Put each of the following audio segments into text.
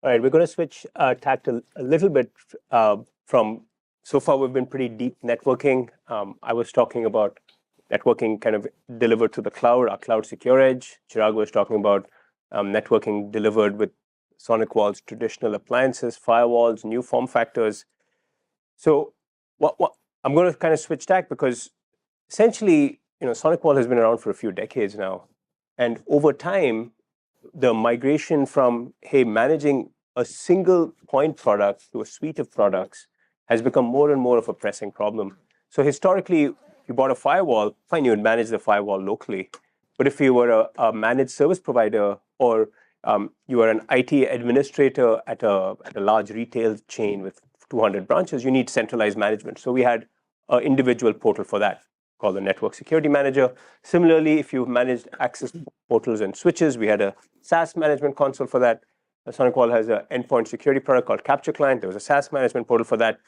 All right, we're going to switch tact a little bit from. So far, we've been pretty deep networking. I was talking about networking kind of delivered to the cloud, our cloud secure edge. Chirag was talking about networking delivered with SonicWall's traditional appliances, firewalls, new form factors. So, what I'm going to kind of switch tack because essentially, SonicWall has been around for a few decades now, and over time, the migration from managing a single point product to a suite of products has become more and more of a pressing problem. So historically, if you bought a firewall, fine, you would manage the firewall locally. But if you were a managed service provider or you were an IT administrator at a large retail chain with 200 branches, you need centralized management. So we had an individual portal for that called the Network Security Manager. Similarly, if you managed access portals and switches, we had a SaaS management console for that. SonicWall has an endpoint security product called Capture Client. There was a SaaS management portal for that.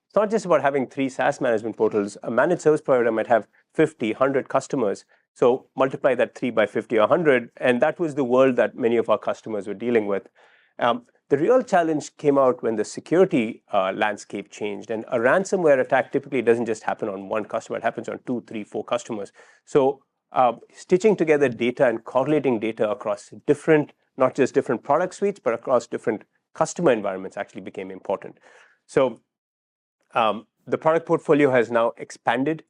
It's not just about having 3 SaaS management portals. A managed service provider might have 50, 100 customers. So multiply that 3 by 50 or 100, and that was the world that many of our customers were dealing with. The real challenge came out when the security landscape changed, and a ransomware attack typically doesn't just happen on one customer, it happens on 2, 3, 4 customers. So stitching together data and correlating data across different, not just different product suites, but across different customer environments actually became important. So the product portfolio has now expanded,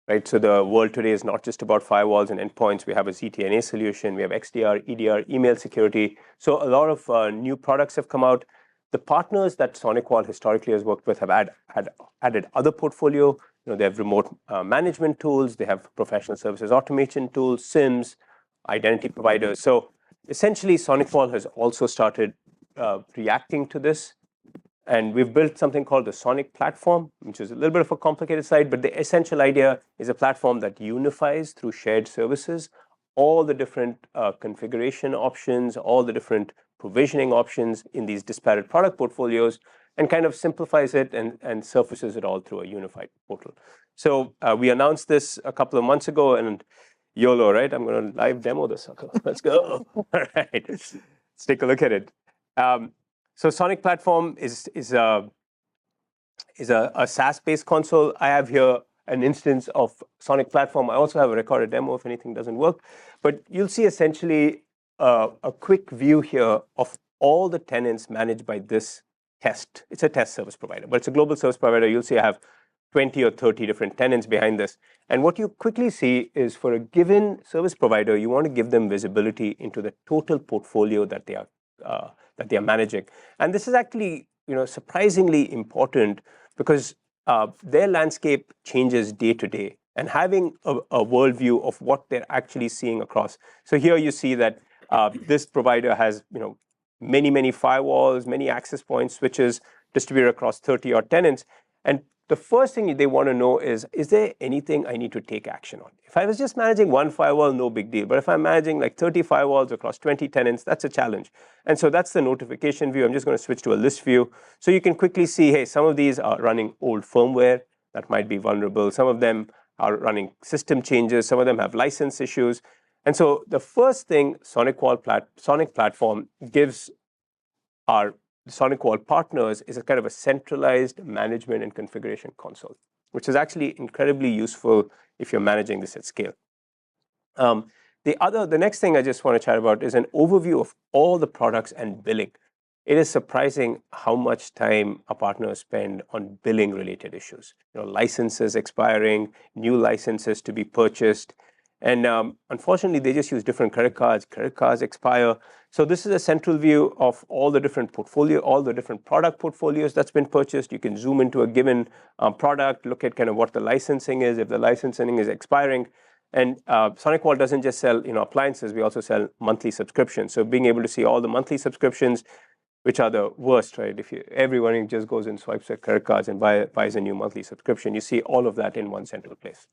right? So the world today is not just about firewalls and endpoints. We have a ZTNA solution. We have XDR, EDR, email security. So a lot of new products have come out. The partners that SonicWall historically has worked with have added other portfolio. They have remote management tools. They have professional services automation tools, SIMs, identity providers. So essentially, SonicWall has also started reacting to this. And we've built something called the SonicPlatform, which is a little bit of a complicated side, but the essential idea is a platform that unifies through shared services all the different configuration options, all the different provisioning options in these disparate product portfolios, and kind of simplifies it and surfaces it all through a unified portal. So we announced this a couple of months ago, and YOLO, right? I'm going to live demo this sucker. Let's go. All right, let's take a look at it. So SonicPlatform is a SaaS-based console. I have here an instance of SonicPlatform. I also have a recorded demo if anything doesn't work. But you'll see essentially a quick view here of all the tenants managed by this test. It's a test service provider, but it's a global service provider. You'll see I have 20 or 30 different tenants behind this. And what you quickly see is for a given service provider, you want to give them visibility into the total portfolio that they are managing. And this is actually surprisingly important because their landscape changes day to day, and having a worldview of what they're actually seeing across. So here you see that this provider has many firewalls, many access points, switches distributed across 30 odd tenants. And the first thing they want to know is there anything I need to take action on? If I was just managing one firewall, no big deal. But if I'm managing like 30 firewalls across 20 tenants, that's a challenge. And so that's the notification view. I'm just going to switch to a list view. So you can quickly see, hey, some of these are running old firmware that might be vulnerable. Some of them are running system changes. Some of them have license issues. And so the first thing SonicPlatform gives our SonicWall partners is a kind of a centralized management and configuration console, which is actually incredibly useful if you're managing this at scale. The next thing I just want to chat about is an overview of all the products and billing. It is surprising how much time our partners spend on billing related issues. Licenses expiring, new licenses to be purchased. And unfortunately, they just use different credit cards. Credit cards expire. So this is a central view of all the different all the different product portfolios that's been purchased. You can zoom into a given product, look at kind of what the licensing is, if the licensing is expiring. And SonicWall doesn't just sell appliances. We also sell monthly subscriptions. So being able to see all the monthly subscriptions, which are the worst, right? If everyone just goes and swipes their credit cards and buys a new monthly subscription, you see all of that in one central place.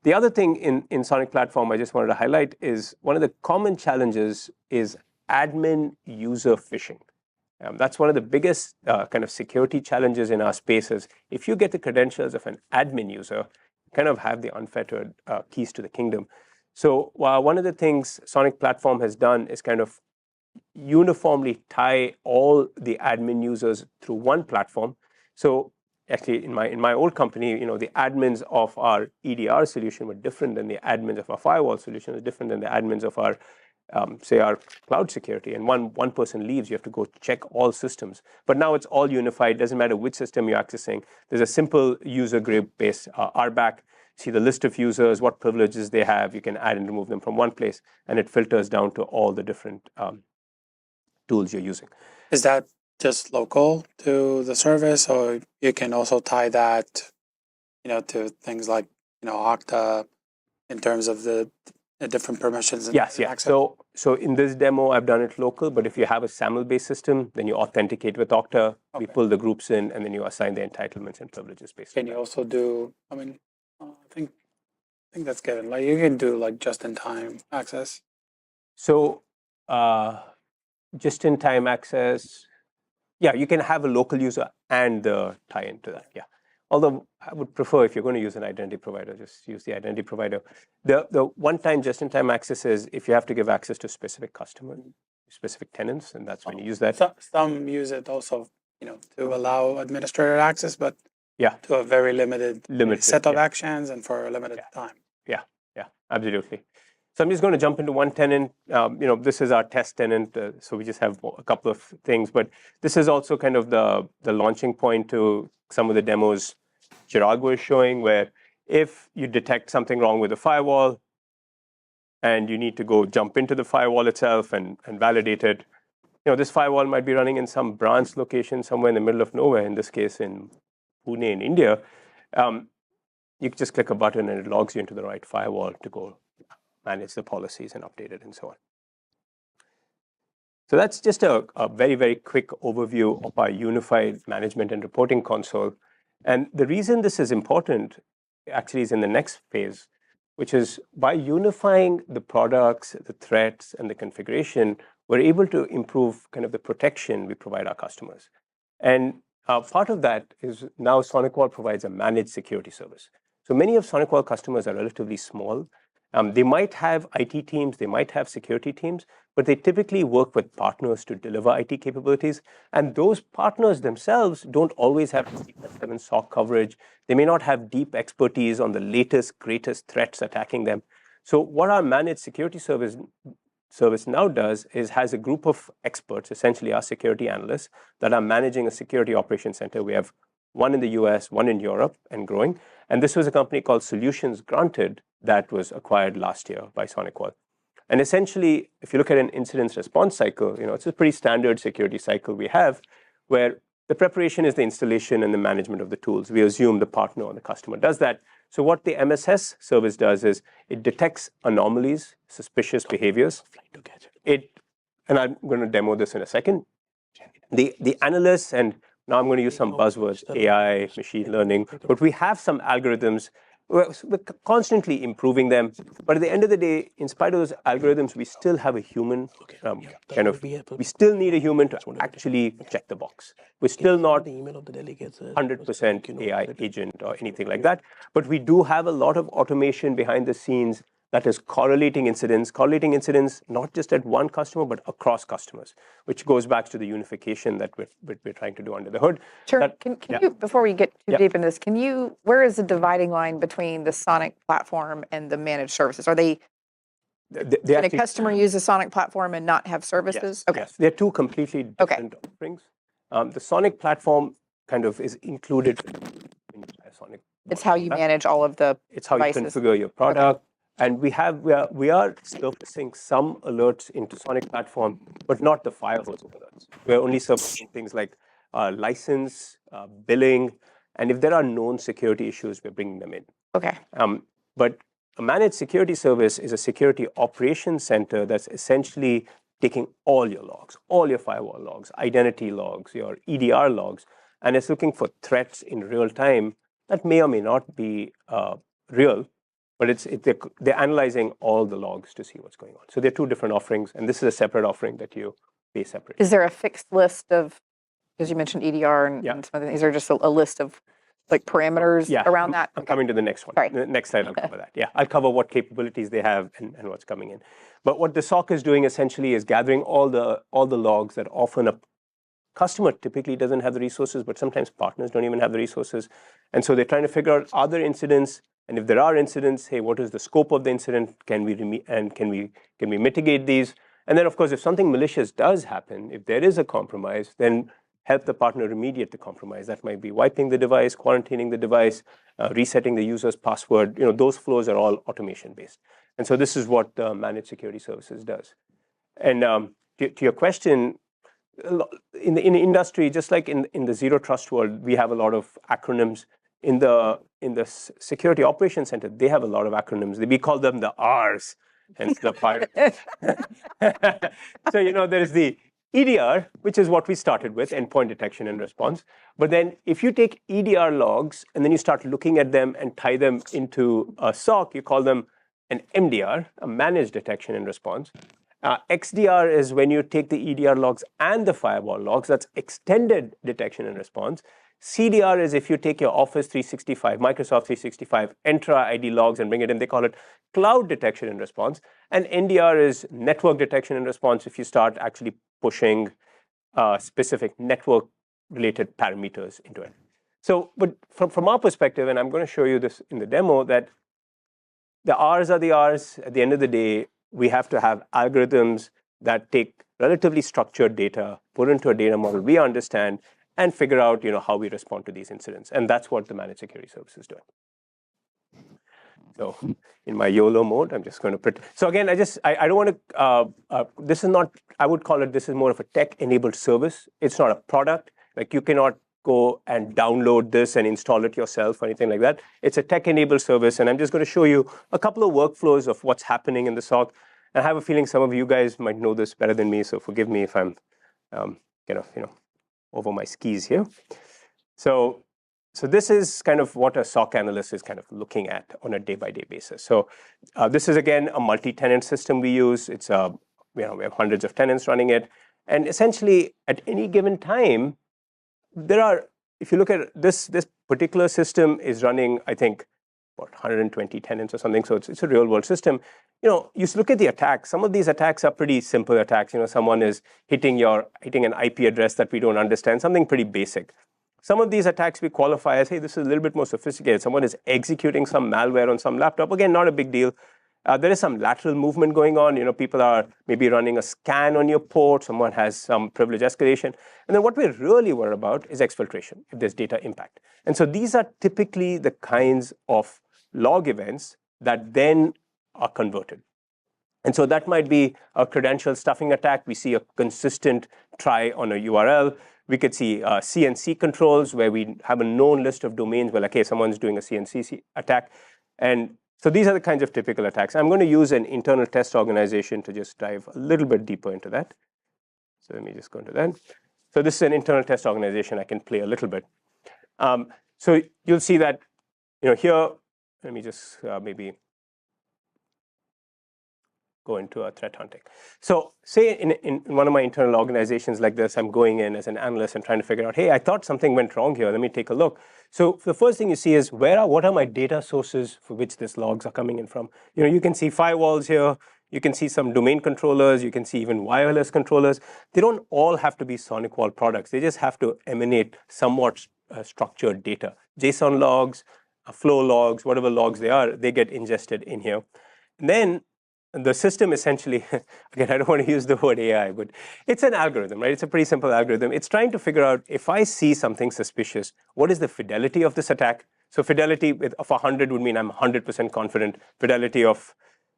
The other thing in SonicPlatform I just wanted to highlight is one of the common challenges is admin user phishing. That's one of the biggest kind of security challenges in our spaces. If you get the credentials of an admin user, you kind of have the unfettered keys to the kingdom. So one of the things SonicPlatform has done is kind of uniformly tie all the admin users through one platform. So actually, in my old company, the admins of our EDR solution were different than the admins of our firewall solution, was different than the admins of our say our cloud security, and one person leaves, you have to go check all systems. But now it's all unified. Doesn't matter which system you're accessing. There's a simple user group-based RBAC. See the list of users, what privileges they have. You can add and remove them from one place, and it filters down to all the different tools you're using. Is that just local to the service, or you can also tie that, to things like, Okta in terms of the different permissions and Yes, yeah. access? So in this demo, I've done it local, but if you have a SAML-based system, then you authenticate with Okta. We pull the groups in, and then you assign the entitlements and privileges based on Can you also do, I think that's given. Like you can do like just-in-time access. So just-in-time access, yeah, you can have a local user and tie into that, yeah. Although I would prefer, if you're going to use an identity provider, just use the identity provider. The one-time just-in-time access is if you have to give access to specific customers, specific tenants, and that's when you use that. Some use it also, to allow administrator access, but yeah, to a very limited set of actions and for a limited time. Yeah, absolutely. So I'm just going to jump into one tenant. This is our test tenant, so we just have a couple of things. But this is also kind of the launching point to some of the demos Chirag was showing, where if you detect something wrong with the firewall and you need to go jump into the firewall itself and validate it, this firewall might be running in some branch location somewhere in the middle of nowhere, in this case in Pune in India. You can just click a button and it logs you into the right firewall to go manage the policies and update it and so on. So that's just a very, very quick overview of our unified management and reporting console. And the reason this is important actually is in the next phase, which is by unifying the products, the threats, and the configuration, we're able to improve kind of the protection we provide our customers. And part of that is now SonicWall provides a managed security service. So many of SonicWall customers are relatively small. They might have IT teams, they might have security teams, but they typically work with partners to deliver IT capabilities. And those partners themselves don't always have 7 SOC coverage. They may not have deep expertise on the latest, greatest threats attacking them. So what our managed security service now does is has a group of experts, essentially our security analysts, that are managing a security operations center. We have one in the US, one in Europe, and growing. And this was a company called Solutions Granted that was acquired last year by SonicWall. And essentially, if you look at an incident response cycle, it's a pretty standard security cycle we have, where the preparation is the installation and the management of the tools. We assume the partner or the customer does that. So what the MSS service does is it detects anomalies, suspicious behaviors. And I'm going to demo this in a second. The analysts, and now I'm going to use some buzzwords, AI, machine learning, but we have some algorithms. We're constantly improving them, but at the end of the day, in spite of those algorithms, we still have a human, we still need a human to actually check the box. We're still not 100% AI agent or anything like that, but we do have a lot of automation behind the scenes that is correlating incidents not just at one customer, but across customers, which goes back to the unification that we're trying to do under the hood. Sure. Can you, before we get too deep into this, where is the dividing line between the Sonic platform and the managed services? Are can a customer use the Sonic platform and not have services? Yes, okay. Yes. They're two completely different offerings. The Sonic platform kind of is included in Sonic. It's how you manage all of the It's how devices. You configure your product. Okay. And we are surfacing some alerts into Sonic platform, but not the firewall alerts. We're only surfacing things like license, billing, and if there are known security issues, we're bringing them in. Okay. But a managed security service is a security operations center that's essentially taking all your logs, all your firewall logs, identity logs, your EDR logs, and it's looking for threats in real time that may or may not be real. But they're analyzing all the logs to see what's going on. So they're two different offerings, and this is a separate offering that you pay separately. Is there a fixed list of, because you mentioned EDR and some of the things, is there just a list of like parameters around that? I'm coming to the next one. Sorry. The next slide, I'll cover that. Yeah, I'll cover what capabilities they have and what's coming in. But what the SOC is doing essentially is gathering all the logs that often a customer typically doesn't have the resources, but sometimes partners don't even have the resources. And so they're trying to figure out, are there incidents? And if there are incidents, hey, what is the scope of the incident? Can we mitigate these? And then, of course, if something malicious does happen, if there is a compromise, then help the partner remediate the compromise. That might be wiping the device, quarantining the device, resetting the user's password. Those flows are all automation based. And so this is what managed security services does. And to your question, in the industry, just like in the zero trust world, we have a lot of acronyms. In the security operations center, they have a lot of acronyms. We call them the R's, hence the pirate. So there is the EDR, which is what we started with, endpoint detection and response. But then if you take EDR logs and then you start looking at them and tie them into a SOC, you call them an MDR, a managed detection and response. XDR is when you take the EDR logs and the firewall logs, that's extended detection and response. CDR is if you take your Office 365, Microsoft 365, Entra ID logs and bring it in, they call it cloud detection and response. And NDR is network detection and response if you start actually pushing specific network-related parameters into it. So, but from our perspective, and I'm going to show you this in the demo, that the R's are the R's. At the end of the day, we have to have algorithms that take relatively structured data, put into a data model we understand, and figure out how we respond to these incidents. And that's what the managed security service is doing. So in my YOLO mode, I'm just going to pretend. So again, I don't want to, this is not, I would call it, this is more of a tech-enabled service. It's not a product. Like you cannot go and download this and install it yourself or anything like that. It's a tech-enabled service. And I'm just going to show you a couple of workflows of what's happening in the SOC. I have a feeling some of you guys might know this better than me. So forgive me if I'm over my skis here. So this is kind of what a SOC analyst is kind of looking at on a day-by-day basis. So this is, again, a multi-tenant system we use. It's we have hundreds of tenants running it. And essentially, at any given time, there are, if you look at this particular system is running, I think, 120 tenants or something. So it's a real-world system. You look at the attacks. Some of these attacks are pretty simple attacks. Someone is hitting an IP address that we don't understand, something pretty basic. Some of these attacks we qualify as, hey, this is a little bit more sophisticated. Someone is executing some malware on some laptop. Again, not a big deal. There is some lateral movement going on. People are maybe running a scan on your port. Someone has some privilege escalation. And then what we really worry about is exfiltration, if there's data impact. And so these are typically the kinds of log events that then are converted. And so that might be a credential stuffing attack. We see a consistent try on a URL. We could see CNC controls where we have a known list of domains where, like, hey, someone's doing a CNC attack. And so these are the kinds of typical attacks. I'm going to use an internal test organization to just dive a little bit deeper into that. So let me just go into that. So this is an internal test organization. I can play a little bit. So you'll see that, here, let me just maybe go into a threat hunting. So say in one of my internal organizations like this, I'm going in as an analyst and trying to figure out, hey, I thought something went wrong here. Let me take a look. So the first thing you see is what are my data sources for which these logs are coming in from? You can see firewalls here. You can see some domain controllers. You can see even wireless controllers. They don't all have to be SonicWall products. They just have to emanate somewhat structured data. JSON logs, flow logs, whatever logs they are, they get ingested in here. And then the system essentially, again, I don't want to use the word AI, but it's an algorithm, right? It's a pretty simple algorithm. It's trying to figure out, if I see something suspicious, what is the fidelity of this attack? So fidelity of 100 would mean I'm 100% confident. Fidelity of,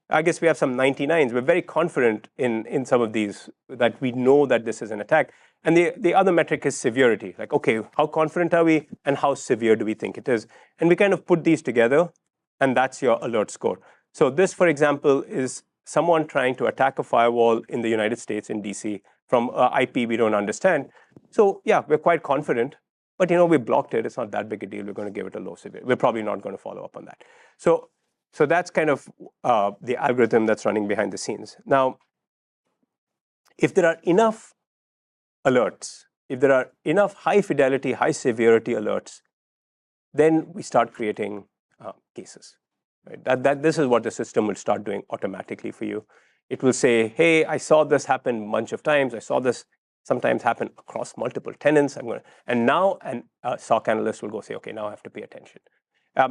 I guess we have some 99s. We're very confident in some of these that we know that this is an attack. And the other metric is severity. Like, okay, how confident are we and how severe do we think it is? And we kind of put these together, and that's your alert score. So this, for example, is someone trying to attack a firewall in the United States, in DC, from IP we don't understand. So yeah, we're quite confident, but we blocked it. It's not that big a deal. We're going to give it a low severity. We're probably not going to follow up on that. So that's kind of the algorithm that's running behind the scenes. Now, if there are enough alerts, if there are enough high fidelity, high severity alerts, then we start creating cases. Right? This is what the system will start doing automatically for you. It will say, hey, I saw this happen a bunch of times. I saw this sometimes happen across multiple tenants. And now a SOC analyst will go say, okay, now I have to pay attention.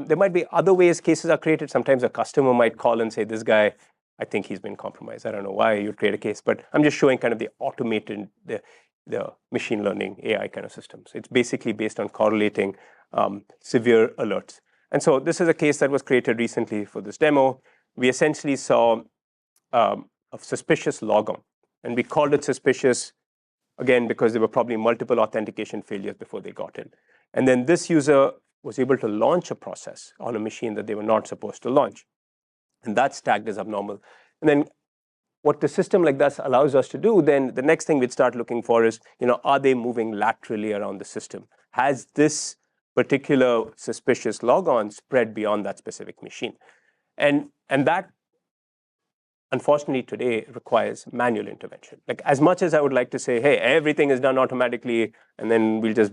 There might be other ways cases are created. Sometimes a customer might call and say, this guy, I think he's been compromised. I don't know why you'd create a case, but I'm just showing kind of the automated, the machine learning AI kind of systems. It's basically based on correlating severe alerts. And so this is a case that was created recently for this demo. We essentially saw a suspicious logon, and we called it suspicious, again, because there were probably multiple authentication failures before they got in. And then this user was able to launch a process on a machine that they were not supposed to launch. And that's tagged as abnormal. And then what the system like that allows us to do, then the next thing we'd start looking for is, are they moving laterally around the system? Has this particular suspicious logon spread beyond that specific machine? And that, unfortunately, today requires manual intervention. Like, as much as I would like to say, hey, everything is done automatically, and then we'll just,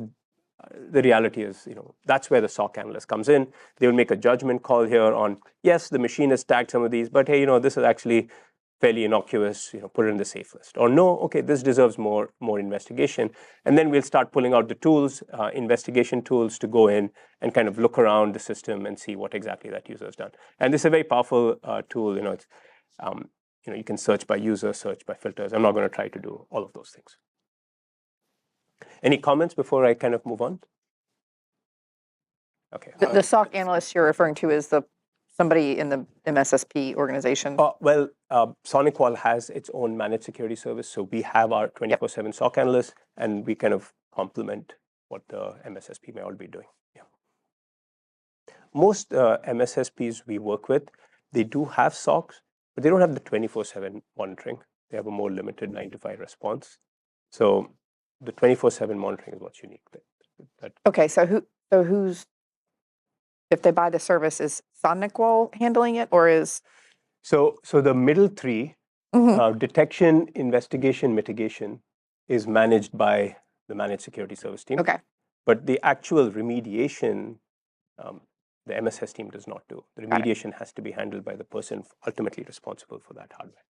the reality is, that's where the SOC analyst comes in. They will make a judgment call here on, yes, the machine has tagged some of these, but hey, this is actually fairly innocuous, put it in the safe list. Or no, okay, this deserves more investigation. And then we'll start pulling out the tools, investigation tools, to go in and kind of look around the system and see what exactly that user has done. And this is a very powerful tool. It's, you can search by user, search by filters. I'm not going to try to do all of those things. Any comments before I kind of move on? Okay. The SOC analyst you're referring to is somebody in the MSSP organization? Well, SonicWall has its own managed security service. So we have our 24/7 SOC analysts, and we kind of complement what the MSSP may all be doing. Yeah. Most MSSPs we work with, they do have SOCs, but they don't have the 24/7 monitoring. They have a more limited 9 to 5 response. So the 24/7 monitoring is what's unique. Okay, so who's, if they buy the service, is SonicWall handling it, or is? So the middle three, detection, investigation, mitigation, is managed by the managed security service team. Okay. But the actual remediation, the MSS team does not do. The remediation has to be handled by the person ultimately responsible for that hardware.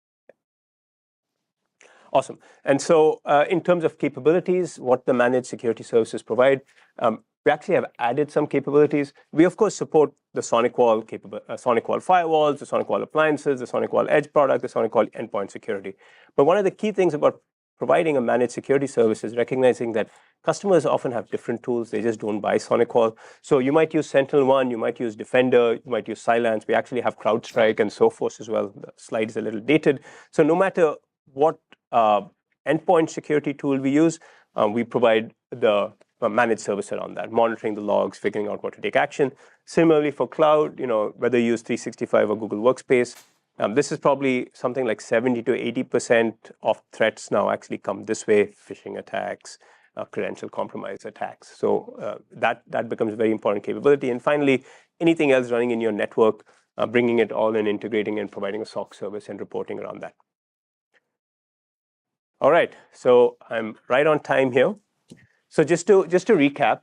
Awesome. And so in terms of capabilities, what the managed security services provide, we actually have added some capabilities. We, of course, support the SonicWall SonicWall firewalls, the SonicWall appliances, the SonicWall Edge product, the SonicWall endpoint security. But one of the key things about providing a managed security service is recognizing that customers often have different tools. They just don't buy SonicWall. So you might use SentinelOne, you might use Defender, you might use Cylance. We actually have CrowdStrike and Sophos as well. The slide is a little dated. So no matter what endpoint security tool we use, we provide the managed service around that, monitoring the logs, figuring out what to take action. Similarly for cloud, whether you use 365 or Google Workspace, this is probably something like 70 to 80% of threats now actually come this way: phishing attacks, credential compromise attacks. So that becomes a very important capability. And finally, anything else running in your network, bringing it all in, integrating and providing a SOC service and reporting around that. All right, so I'm right on time here. So just to recap,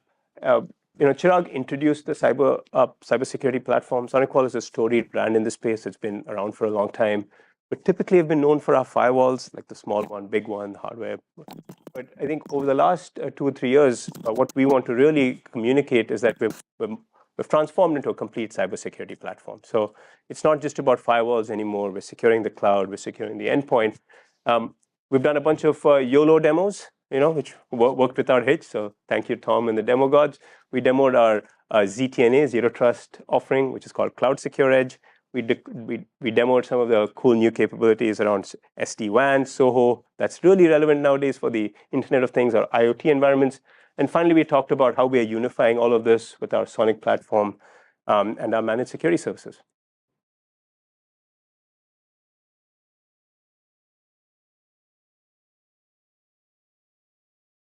Chirag introduced the cybersecurity platform. SonicWall is a storied brand in this space. It's been around for a long time. But typically have been known for our firewalls, like the small one, big one, hardware. But I think over the last 2 or 3 years, what we want to really communicate is that we've transformed into a complete cybersecurity platform. So it's not just about firewalls anymore. We're securing the cloud. We're securing the endpoint. We've done a bunch of YOLO demos, which worked without hitch. So thank you, Tom and the demo gods. We demoed our ZTNA, Zero Trust offering, which is called Cloud Secure Edge. We demoed some of the cool new capabilities around SD-WAN, SOHO. That's really relevant nowadays for the Internet of Things or IoT environments. And finally, we talked about how we are unifying all of this with our SonicPlatform and our managed security services.